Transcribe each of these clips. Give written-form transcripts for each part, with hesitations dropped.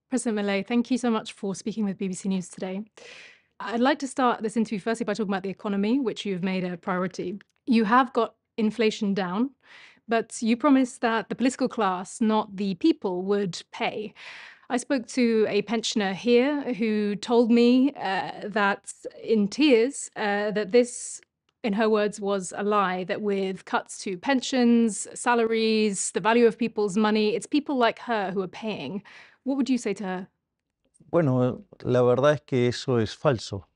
President Milei, thank you so much for speaking with BBC News today. I'd like to start this interview firstly by talking about the economy, which you've made a priority. You have got inflation down, but you promised that the political class, not the people, would pay. I spoke to a pensioner here who told me that in tears that this, in her words, was a lie, that with cuts to pensions, salaries, the value of people's money, it's people like her who are paying. What would you say to her? Bueno, la verdad es que eso es falso,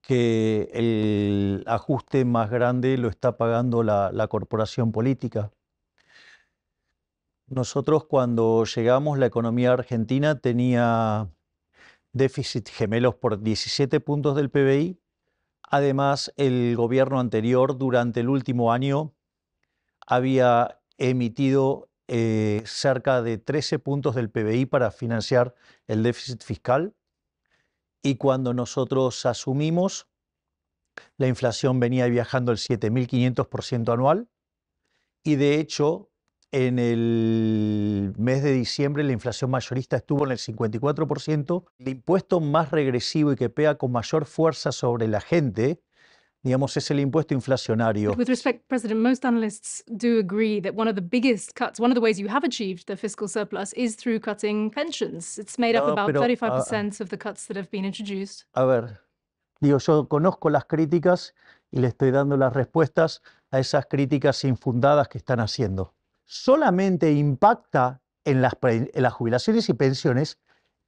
que el ajuste más grande lo está pagando la corporación política. Nosotros cuando llegamos, la economía argentina tenía déficit gemelos por 17 puntos del PBI. Además, el gobierno anterior, durante el último año, había emitido cerca de 13 puntos del PBI para financiar el déficit fiscal. Y cuando nosotros asumimos, la inflación venía viajando al 7.500% anual. Y de hecho, en el mes de diciembre, la inflación mayorista estuvo en el 54%. El impuesto más regresivo y que pega con mayor fuerza sobre la gente, digamos, es el impuesto inflacionario. But with respect, President, most analysts do agree that one of the biggest cuts, one of the ways you have achieved the fiscal surplus is through cutting pensions. It's made up No, about pero, 35% of the cuts that have been introduced. a ver, digo, yo conozco las críticas y le estoy dando las respuestas a esas críticas infundadas que están haciendo. Solamente impacta en las jubilaciones y pensiones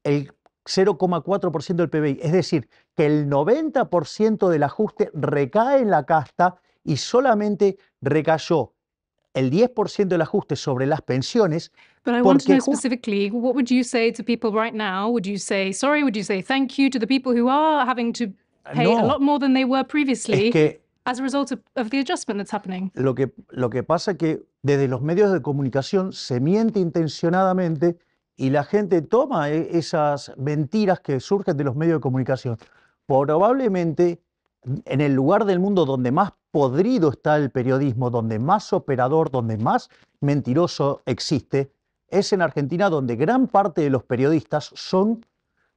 el 0,4% del PBI. Es decir, que el 90% del ajuste recae en la casta y solamente recayó el 10% del ajuste sobre las pensiones. But I want to Porque know specifically, what would you say to people right now? Would you say sorry? Would you say thank you to the people who are having to pay a no, lot more than they were es previously que as a result of the adjustment that's happening? lo que pasa es que desde los medios de comunicación se miente intencionadamente y la gente toma esas mentiras que surgen de los medios de comunicación. Probablemente en el lugar del mundo donde más podrido está el periodismo, donde más operador, donde más mentiroso existe, es en Argentina, donde gran parte de los periodistas son,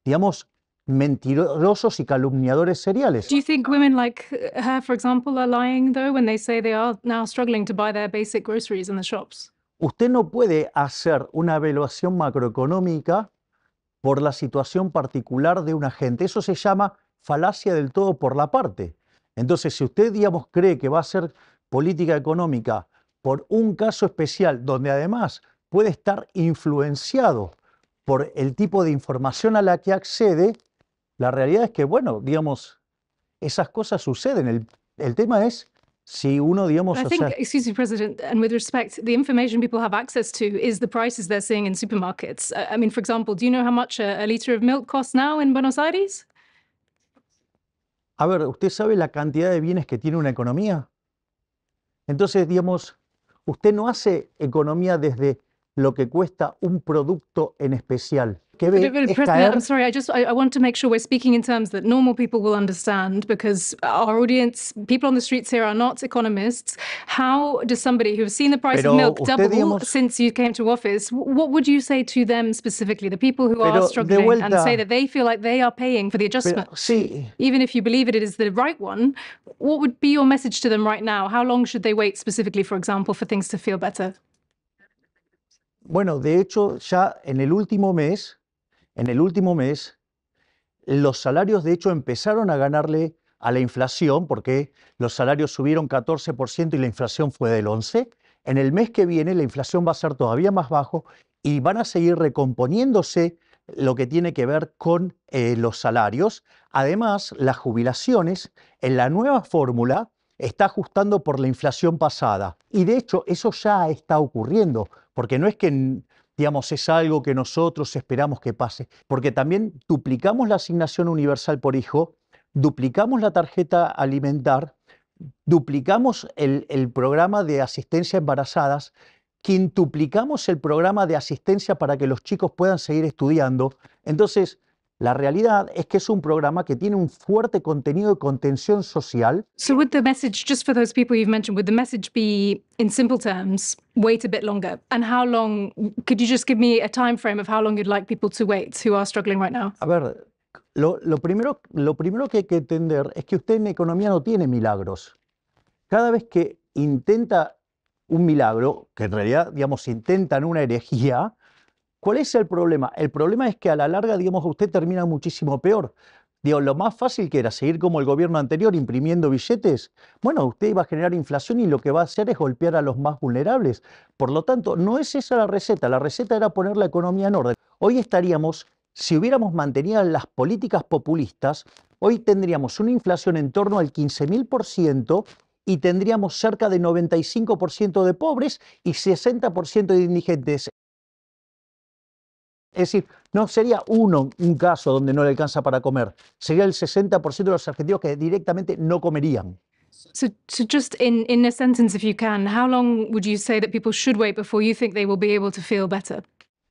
digamos, mentirosos y calumniadores seriales. Do you think women like her, for example, are lying, though, when they say they are now struggling to buy their basic groceries in the shops? Usted no puede hacer una evaluación macroeconómica por la situación particular de una gente. Eso se llama falacia del todo por la parte. Entonces, si usted, digamos, cree que va a hacer política económica por un caso especial, donde además puede estar influenciado por el tipo de información a la que accede, la realidad es que, bueno, digamos, esas cosas suceden. El tema es si uno, digamos, I o think, sea, excuse me, President, and with respect, the information people have access to is the prices they're seeing in supermarkets. I mean, for example, do you know how much a liter of milk costs now in Buenos Aires? a ver, ¿usted sabe la cantidad de bienes que tiene una economía? Entonces, digamos, usted no hace economía desde lo que cuesta un producto en especial. Que ve But es President, I'm caer, sorry, I want to make sure we're speaking in terms that normal people will understand, because our audience, people on the streets here are not economists. How does somebody who's seen the price of pero milk usted, double digamos, since you came to office, what would you say to them specifically, the people who are pero de struggling and say vuelta, that they feel like they are paying for the pero adjustment? sí, Even if you believe it is the right one, what would be your message to them right now? How long should they wait specifically, for example, for things to feel better? bueno, de hecho, ya en el último mes, los salarios de hecho empezaron a ganarle a la inflación porque los salarios subieron 14% y la inflación fue del 11%. En el mes que viene la inflación va a ser todavía más bajo y van a seguir recomponiéndose lo que tiene que ver con los salarios. Además, las jubilaciones en la nueva fórmula está ajustando por la inflación pasada. Y de hecho eso ya está ocurriendo, porque no es que, digamos, es algo que nosotros esperamos que pase, porque también duplicamos la asignación universal por hijo, duplicamos la tarjeta alimentar, duplicamos el programa de asistencia a embarazadas, quintuplicamos el programa de asistencia para que los chicos puedan seguir estudiando. Entonces, La realidad es que es un programa que tiene un fuerte contenido de contención social. So would the message, just for those people you've mentioned, would the message be, in simple terms, wait a bit longer? And how long, could you just give me a time frame of how long you'd like people to wait who are struggling right now? A ver, lo primero que hay que entender es que usted en economía no tiene milagros. Cada vez que intenta un milagro, que en realidad, digamos, intentan una herejía, ¿cuál es el problema? El problema es que a la larga, digamos, usted termina muchísimo peor. Digo, lo más fácil que era seguir como el gobierno anterior imprimiendo billetes, bueno, usted iba a generar inflación y lo que va a hacer es golpear a los más vulnerables. Por lo tanto, no es esa la receta era poner la economía en orden. Hoy estaríamos, si hubiéramos mantenido las políticas populistas, hoy tendríamos una inflación en torno al 15.000% y tendríamos cerca de 95% de pobres y 60% de indigentes. Es decir, no sería un caso donde no le alcanza para comer, sería el 60% de los argentinos que directamente no comerían. So just in a sentence, if you can, how long would you say that people should wait before you think they will be able to feel better?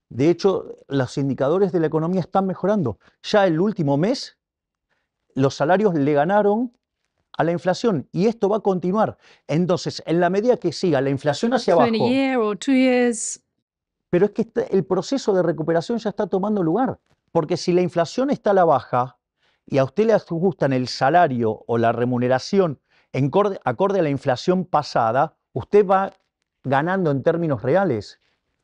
De hecho, los indicadores de la economía están mejorando. Ya el último mes, los salarios le ganaron a la inflación y esto va a continuar. Entonces, en la medida que siga la inflación hacia So in a abajo, year or 2 years? pero es que el proceso de recuperación ya está tomando lugar. Porque si la inflación está a la baja y a usted le ajustan el salario o la remuneración acorde a la inflación pasada, usted va ganando en términos reales.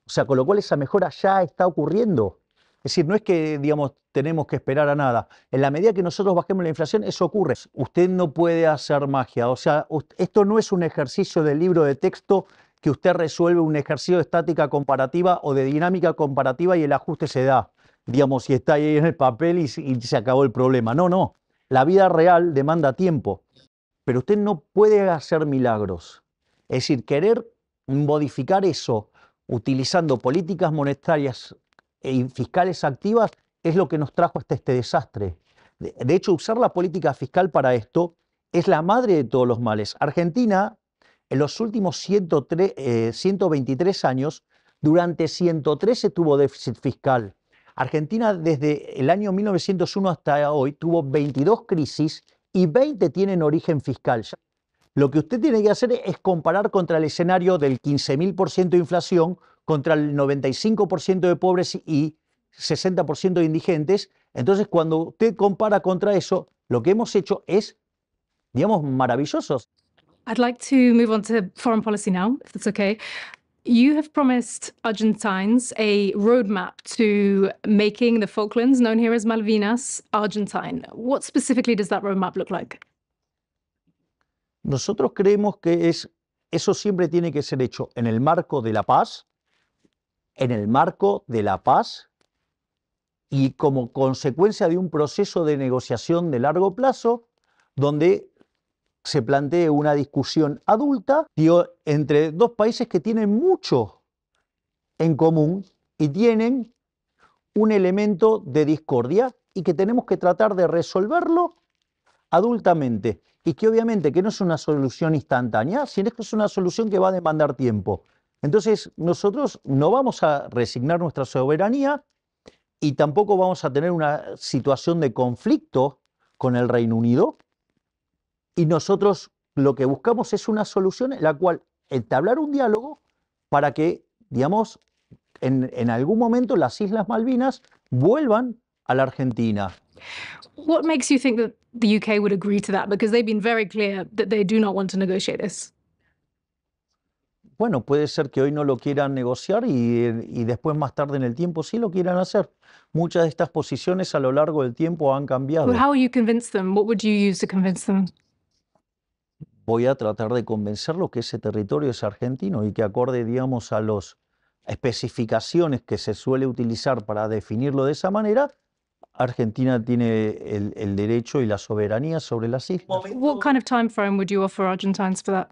O sea, con lo cual esa mejora ya está ocurriendo. Es decir, no es que, digamos, tenemos que esperar a nada. En la medida que nosotros bajemos la inflación, eso ocurre. Usted no puede hacer magia. O sea, esto no es un ejercicio del libro de texto que usted resuelve un ejercicio de estática comparativa o de dinámica comparativa y el ajuste se da, digamos, y está ahí en el papel y se acabó el problema. No, no. La vida real demanda tiempo, pero usted no puede hacer milagros. Es decir, querer modificar eso utilizando políticas monetarias y fiscales activas es lo que nos trajo hasta este desastre. De hecho, usar la política fiscal para esto es la madre de todos los males. Argentina, en los últimos 123 años, durante 113 tuvo déficit fiscal. Argentina desde el año 1901 hasta hoy tuvo 22 crisis y 20 tienen origen fiscal. Lo que usted tiene que hacer es comparar contra el escenario del 15.000% de inflación, contra el 95% de pobres y 60% de indigentes. Entonces, cuando usted compara contra eso, lo que hemos hecho es, digamos, maravilloso. I'd like to move on to foreign policy now, if that's okay. You have promised Argentines a roadmap to making the Falklands, known here as Malvinas, Argentine. What specifically does that roadmap look like? Nosotros creemos que eso siempre tiene que ser hecho en el marco de la paz, y como consecuencia de un proceso de negociación de largo plazo, donde se plantee una discusión adulta, entre dos países que tienen mucho en común y tienen un elemento de discordia y que tenemos que tratar de resolverlo adultamente. Y que obviamente que no es una solución instantánea, sino que es una solución que va a demandar tiempo. Entonces, nosotros no vamos a resignar nuestra soberanía y tampoco vamos a tener una situación de conflicto con el Reino Unido. Y nosotros lo que buscamos es una solución en la cual entablar un diálogo para que, digamos, en algún momento las Islas Malvinas vuelvan a la Argentina. What makes you think that the UK would agree to that? Because they've been very clear that they do not want to negotiate this. Bueno, puede ser que hoy no lo quieran negociar y después más tarde en el tiempo sí lo quieran hacer. Muchas de estas posiciones a lo largo del tiempo han cambiado. But how will you convince them? What would you use to convince them? Voy a tratar de convencerlo que ese territorio es argentino y que acorde, digamos, a las especificaciones que se suele utilizar para definirlo de esa manera, Argentina tiene el derecho y la soberanía sobre las islas. What kind of time frame would you offer Argentines for that?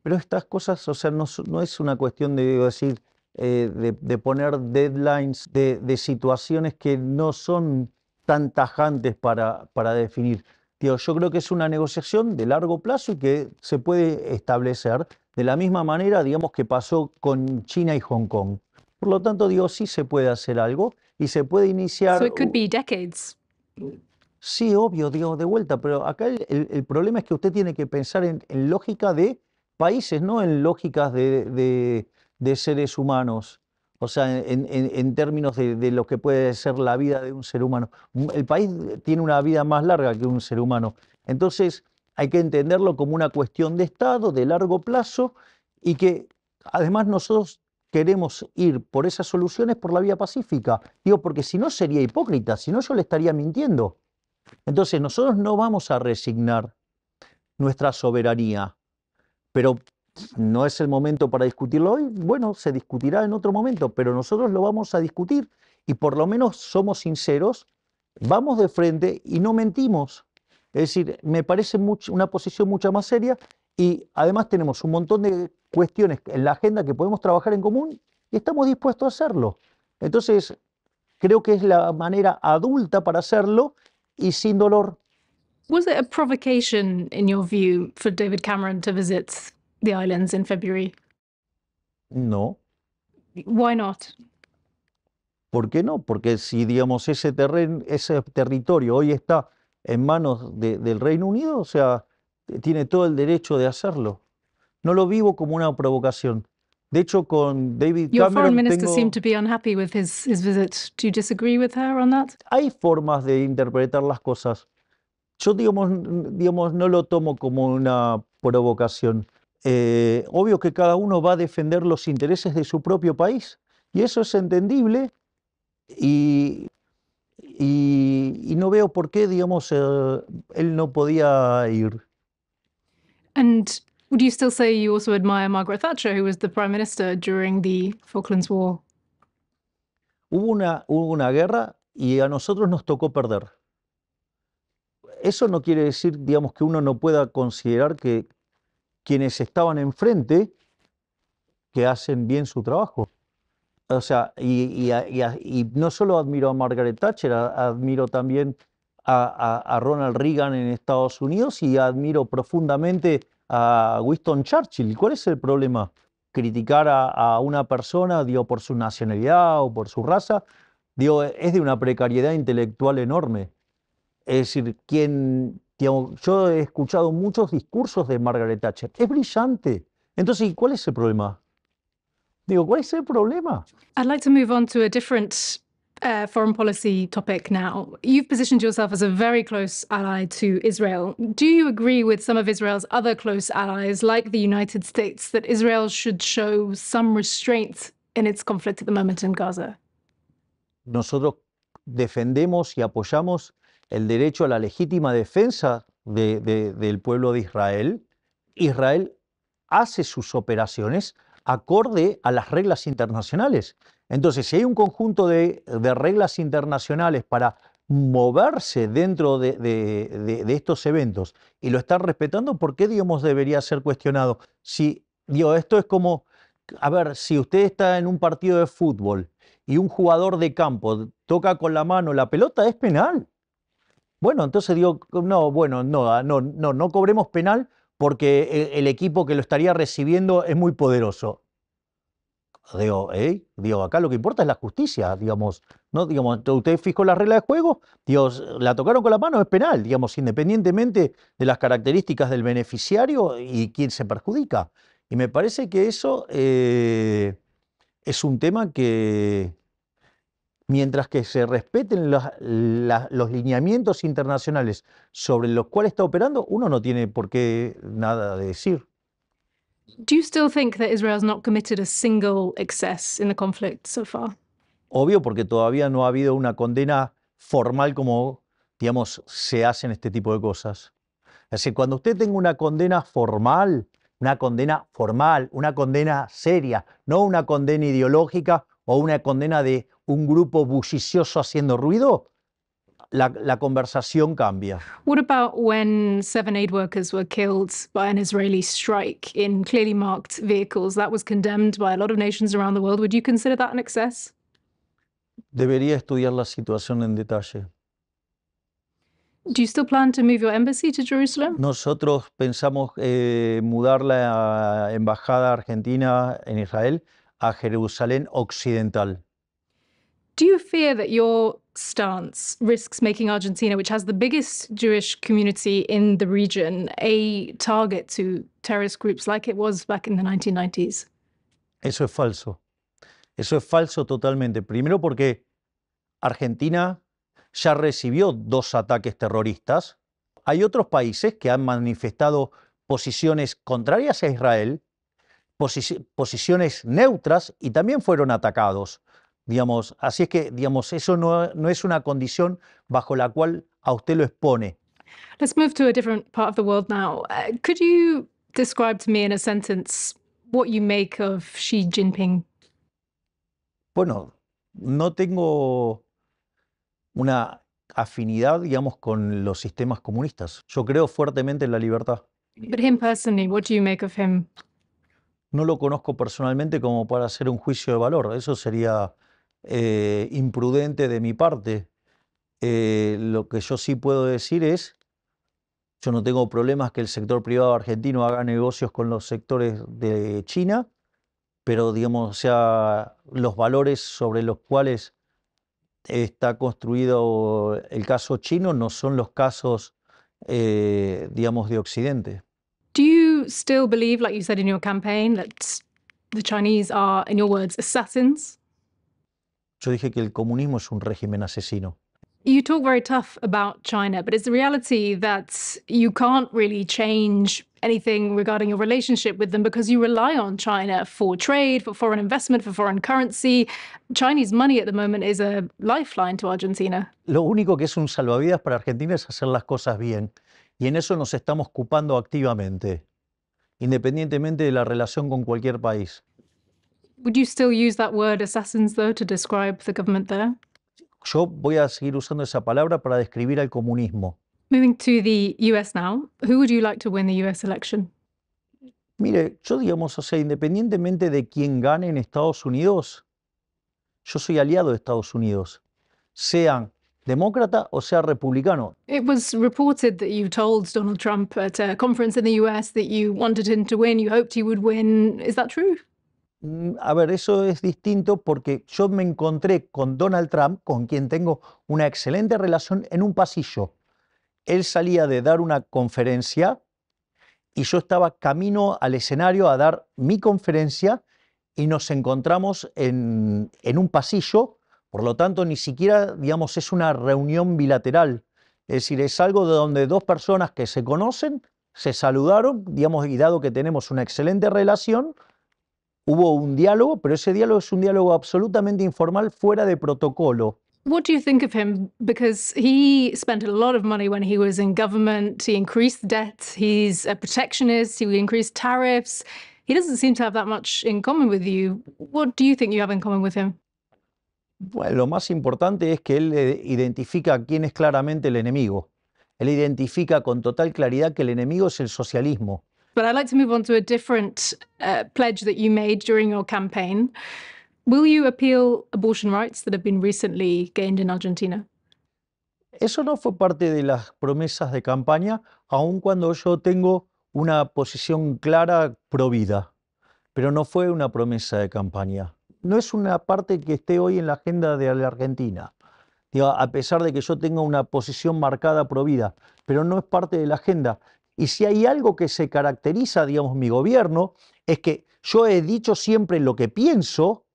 Pero estas cosas, o sea, no es una cuestión de decir, de poner deadlines, de situaciones que no son tan tajantes para definir. Yo creo que es una negociación de largo plazo y que se puede establecer de la misma manera, digamos, que pasó con China y Hong Kong. Por lo tanto, sí se puede hacer algo y se puede iniciar. So it could be decades. Sí, obvio, digo, de vuelta, pero acá el problema es que usted tiene que pensar en lógica de países, no en lógicas de seres humanos. O sea, en términos de lo que puede ser la vida de un ser humano. El país tiene una vida más larga que un ser humano. Entonces, hay que entenderlo como una cuestión de Estado, de largo plazo, y que además nosotros queremos ir por esas soluciones por la vía pacífica. Digo, porque si no sería hipócrita, si no yo le estaría mintiendo. Entonces, nosotros no vamos a resignar nuestra soberanía, pero no es el momento para discutirlo hoy. Bueno, se discutirá en otro momento, pero nosotros lo vamos a discutir y por lo menos somos sinceros, vamos de frente y no mentimos. Es decir, me parece una posición mucho más seria y además tenemos un montón de cuestiones en la agenda que podemos trabajar en común y estamos dispuestos a hacerlo. Entonces, creo que es la manera adulta para hacerlo y sin dolor. Was it a provocation, in your view, for David Cameron to visit the islands in February? No. Why not? ¿Por qué no? Porque si, digamos, ese territorio hoy está en manos del Reino Unido, o sea, tiene todo el derecho de hacerlo. No lo vivo como una provocación. De hecho, con David Your foreign Cameron minister seemed tengo... to be unhappy with his visit. Do you disagree with her on that? Hay formas de interpretar las cosas. Yo, digamos, no lo tomo como una provocación. Obvio que cada uno va a defender los intereses de su propio país y eso es entendible y, y no veo por qué, digamos, él no podía ir. And would you still say you also admire Margaret Thatcher, who was the prime minister during the Falklands War? Hubo una guerra y a nosotros nos tocó perder. Eso no quiere decir, digamos, que uno no pueda considerar que quienes estaban enfrente que hacen bien su trabajo. O sea, y no solo admiro a Margaret Thatcher, admiro también a Ronald Reagan en Estados Unidos y admiro profundamente a Winston Churchill. ¿Cuál es el problema? Criticar a una persona, digo, por su nacionalidad o por su raza, digo, es de una precariedad intelectual enorme. Es decir, digamos, yo he escuchado muchos discursos de Margaret Thatcher. Es brillante. Entonces, ¿y cuál es el problema? Digo, ¿cuál es el problema? I'd like to move on to a different foreign policy topic now. You've positioned yourself as a very close ally to Israel. Do you agree with some of Israel's other close allies, like the United States, that Israel should show some restraint in its conflict at the moment in Gaza? Nosotros defendemos y apoyamos el derecho a la legítima defensa del pueblo de Israel. Israel hace sus operaciones acorde a las reglas internacionales. Entonces, si hay un conjunto de reglas internacionales para moverse dentro de estos eventos y lo están respetando, ¿por qué, digamos, debería ser cuestionado? Si, digo, esto es como, a ver, si usted está en un partido de fútbol y un jugador de campo toca con la mano la pelota, es penal. Bueno, entonces digo, no, bueno, no cobremos penal porque el equipo que lo estaría recibiendo es muy poderoso. Digo, acá lo que importa es la justicia, digamos, ¿no? Digamos, usted fijó la regla de juego, Dios, la tocaron con la mano, es penal, digamos, independientemente de las características del beneficiario y quién se perjudica. Y me parece que eso es un tema que, mientras que se respeten los lineamientos internacionales sobre los cuales está operando, uno no tiene por qué nada de decir. Do you still think that Israel's not committed a single excess in the conflict so far? Obvio, porque todavía no ha habido una condena formal como, digamos, se hacen este tipo de cosas. Es decir, cuando usted tenga una condena formal, una condena seria, no una condena ideológica o una condena de un grupo bullicioso haciendo ruido, la conversación cambia. What about when 7 aid workers were killed by an Israeli strike in clearly marked vehicles? That was condemned by a lot of nations around the world. Would you consider that an excess? Debería estudiar la situación en detalle. Do you still plan to move your embassy to Jerusalem? Nosotros pensamos mudar la embajada argentina en Israel a Jerusalén Occidental. Do you fear that your stance risks making Argentina, which has the biggest Jewish community in the region, a target to terrorist groups like it was back in the 1990s? Eso es falso. Eso es falso totalmente. Primero porque Argentina ya recibió 2 ataques terroristas. Hay otros países que han manifestado posiciones contrarias a Israel, posiciones neutras y también fueron atacados. Digamos, así es que, digamos, eso no es una condición bajo la cual a usted lo expone. Let's move to a different part of the world now. Could you describe to me in a sentence what you make of Xi Jinping? Bueno, no tengo una afinidad, digamos, con los sistemas comunistas. Yo creo fuertemente en la libertad. But him personally, what do you make of him? No lo conozco personalmente como para hacer un juicio de valor. Eso sería imprudente de mi parte. Lo que yo sí puedo decir es, yo no tengo problemas que el sector privado argentino haga negocios con los sectores de China, pero digamos, o sea, los valores sobre los cuales está construido el caso chino no son los casos, digamos, de Occidente. Do you still believe, like you said in your campaign, that the Chinese are, in your words, assassins? Yo dije que el comunismo es un régimen asesino. You talk very tough about China, but it's the reality that you can't really change anything regarding your relationship with them because you rely on China for trade, for foreign investment, for foreign currency. Chinese money at the moment is a lifeline to Argentina. Lo único que es un salvavidas para Argentina es hacer las cosas bien. Y en eso nos estamos ocupando activamente, independientemente de la relación con cualquier país. Would you still use that word assassins, though, to describe the government there? Yo voy a seguir usando esa palabra para describir al comunismo. Moving to the US now, who would you like to win the US election? Mire, yo digamos, o sea, independientemente de quién gane en Estados Unidos, yo soy aliado de Estados Unidos, sean demócrata o sea republicano. It was reported that you told Donald Trump at a conference in the US that you wanted him to win, you hoped he would win. Is that true? A ver, eso es distinto porque yo me encontré con Donald Trump, con quien tengo una excelente relación, en un pasillo. Él salía de dar una conferencia y yo estaba camino al escenario a dar mi conferencia y nos encontramos en un pasillo, por lo tanto ni siquiera, digamos, es una reunión bilateral. Es decir, es algo de donde 2 personas que se conocen, se saludaron, digamos, y dado que tenemos una excelente relación, hubo un diálogo, pero ese diálogo es un diálogo absolutamente informal, fuera de protocolo. What do you think of him? Because he spent a lot of money when he was in government. He increased debt. He's a protectionist. He increased tariffs. He doesn't seem to have that much in common with you. What do you think you have in common with him? Bueno, lo más importante es que él identifica a quién es claramente el enemigo. Él identifica con total claridad que el enemigo es el socialismo. But I'd like to move on to a different pledge that you made during your campaign. Will you appeal abortion rights that have been recently gained in Argentina? Eso no fue parte de las promesas de campaña, aun cuando yo tengo una posición clara pro vida, pero no fue una promesa de campaña. No es una parte que esté hoy en la agenda de la Argentina, digo, a pesar de que yo tenga una posición marcada pro vida, pero no es parte de la agenda. Y si hay algo que se caracteriza, digamos, mi gobierno, es que yo he dicho siempre lo que pienso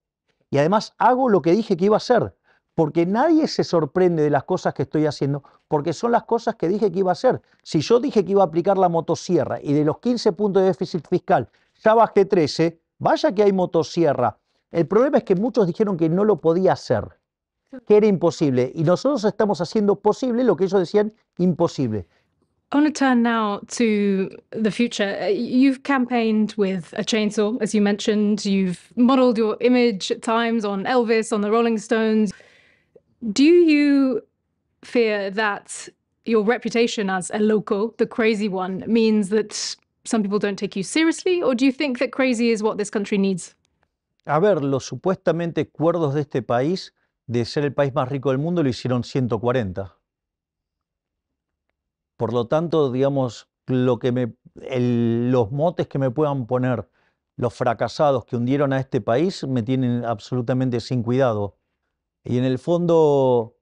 y además hago lo que dije que iba a hacer, porque nadie se sorprende de las cosas que estoy haciendo, porque son las cosas que dije que iba a hacer. Si yo dije que iba a aplicar la motosierra y de los 15 puntos de déficit fiscal ya bajé 13, vaya que hay motosierra. El problema es que muchos dijeron que no lo podía hacer, que era imposible, y nosotros estamos haciendo posible lo que ellos decían imposible. I want to turn now to the future. You've campaigned with a chainsaw, as you mentioned. You've modeled your image at times on Elvis, on the Rolling Stones. Do you fear that your reputation as a local, the crazy one, means that some people don't take you seriously? Or do you think that crazy is what this country needs? A ver, los supuestamente cuerdos de este país, de ser el país más rico del mundo, lo hicieron 140. Por lo tanto, digamos, los motes que me puedan poner los fracasados que hundieron a este país me tienen absolutamente sin cuidado. Y en el fondo,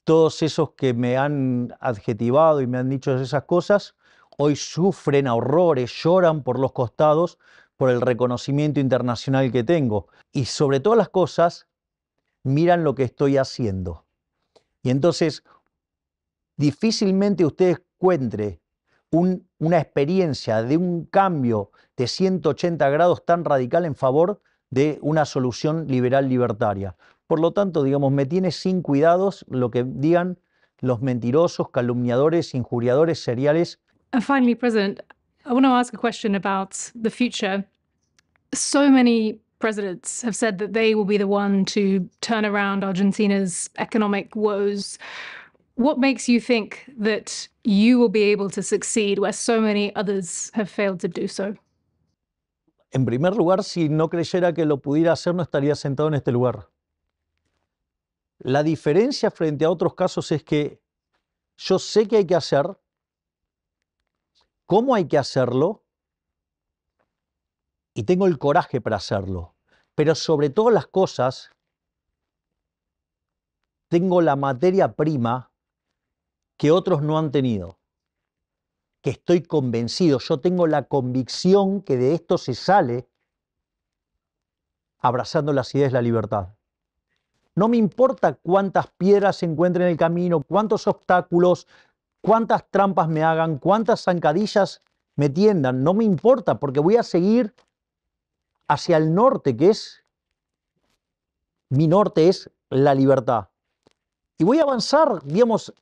todos esos que me han adjetivado y me han dicho esas cosas, hoy sufren a horrores, lloran por los costados por el reconocimiento internacional que tengo. Y sobre todas las cosas, miran lo que estoy haciendo. Y entonces, difícilmente usted encuentre una experiencia de un cambio de 180 grados tan radical en favor de una solución liberal libertaria. Por lo tanto, digamos, me tiene sin cuidados lo que digan los mentirosos, calumniadores, injuriadores seriales. And finally, President, I want to ask a question about the future. So many presidents have said that they will be the one to turn around Argentina's economic woes. What makes you think that you will be able to succeed where so many others have failed to do so? En primer lugar, si no creyera que lo pudiera hacer, no estaría sentado en este lugar. La diferencia frente a otros casos es que yo sé qué hay que hacer, cómo hay que hacerlo, y tengo el coraje para hacerlo. Pero sobre todas las cosas, tengo la materia prima que otros no han tenido, que estoy convencido, yo tengo la convicción que de esto se sale abrazando las ideas de la libertad. No me importa cuántas piedras se encuentren en el camino, cuántos obstáculos, cuántas trampas me hagan, cuántas zancadillas me tiendan, no me importa, porque voy a seguir hacia el norte, que es, mi norte es la libertad. Y voy a avanzar, digamos,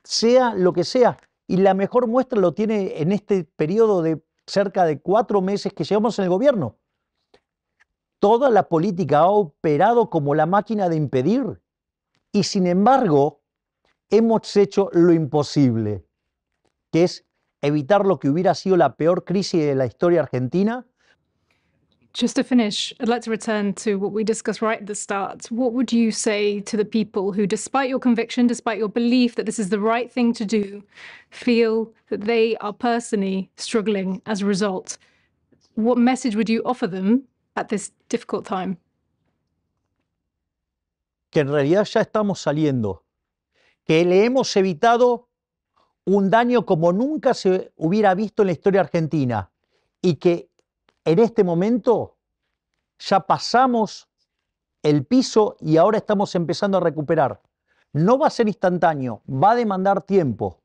sea lo que sea. Y la mejor muestra lo tiene en este periodo de cerca de 4 meses que llevamos en el gobierno. Toda la política ha operado como la máquina de impedir. Y sin embargo, hemos hecho lo imposible, que es evitar lo que hubiera sido la peor crisis de la historia argentina. Just to finish, I'd like to return to what we discussed right at the start. What would you say to the people who, despite your conviction, despite your belief that this is the right thing to do, feel that they are personally struggling as a result? What message would you offer them at this difficult time? Que en realidad ya estamos saliendo, que le hemos evitado un daño como nunca se hubiera visto en la historia argentina y que en este momento ya pasamos el piso y ahora estamos empezando a recuperar. No va a ser instantáneo, va a demandar tiempo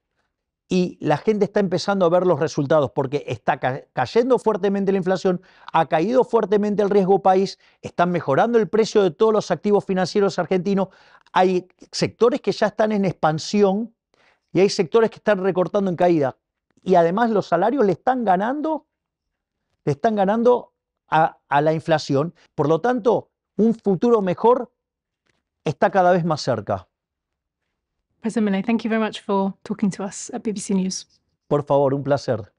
y la gente está empezando a ver los resultados porque está cayendo fuertemente la inflación, ha caído fuertemente el riesgo país, están mejorando el precio de todos los activos financieros argentinos, hay sectores que ya están en expansión y hay sectores que están recortando en caída. Y además los salarios le están ganando a la inflación. Por lo tanto, un futuro mejor está cada vez más cerca. President Milei, thank you very much for talking to us at BBC News. Por favor, un placer.